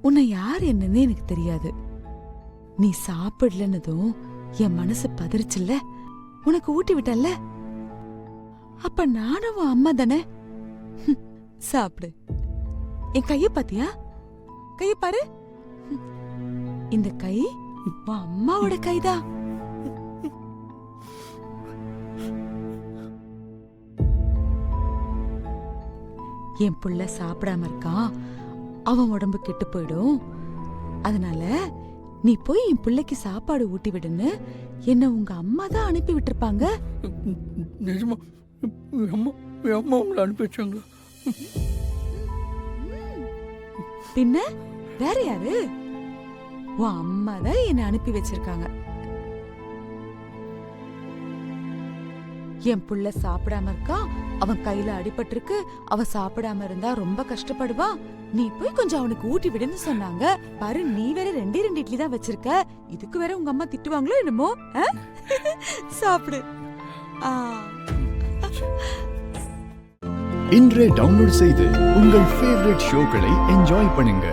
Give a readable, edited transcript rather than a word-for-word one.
உன்னை யார் என்னன்னு எனக்கு தெரியாது. நீ சாப்பிடலன்னதும் என் மனசு பதறிச்சுல்ல, உனக்கு ஊட்டி விட்டல்ல, அப்ப நானும் உன் அம்மா தானே. சாப்பிடு. என் கைய பாத்தியா? கைய பாரு. இந்த கை உன் அம்மாவோட கைதான். என் புள்ள சாப்பிடாம இருக்கான், அவன் உடம்பு கெட்டு போயிடும். அதனால நீ போய் என் பிள்ளைக்கு சாப்பாடு ஊட்டி விடுன்னு என்ன உங்க அம்மா தான் அனுப்பி விட்டுருப்பாங்க. நிஜமா அம்மா உங்களை அனுப்பி வச்சாங்களா? பின்ன வேற யாரு? உன் அம்மா தான் என்ன அனுப்பி வச்சிருக்காங்க. என் புள்ள சாப்பிடாம இருக்கான், அவன் கையில அடிபட்டிருக்கு, அவன் சாப்பிடாம இருந்தா ரொம்ப கஷ்டப்படுவான், நீ போய் கொஞ்சம் அவனுக்கு ஊட்டி விடுன்னு சொன்னாங்க. பாரு, நீ வேற 2 இட்லி தான் வச்சிருக்க, இதுக்கு வேற உங்க அம்மா திட்டுவாங்களோ என்னமோ. சாப்பிடு. இன்றே டவுன்லோட் செய்து உங்கள் ஃபேவரட் ஷோக்களை என்ஜாய் பண்ணுங்க.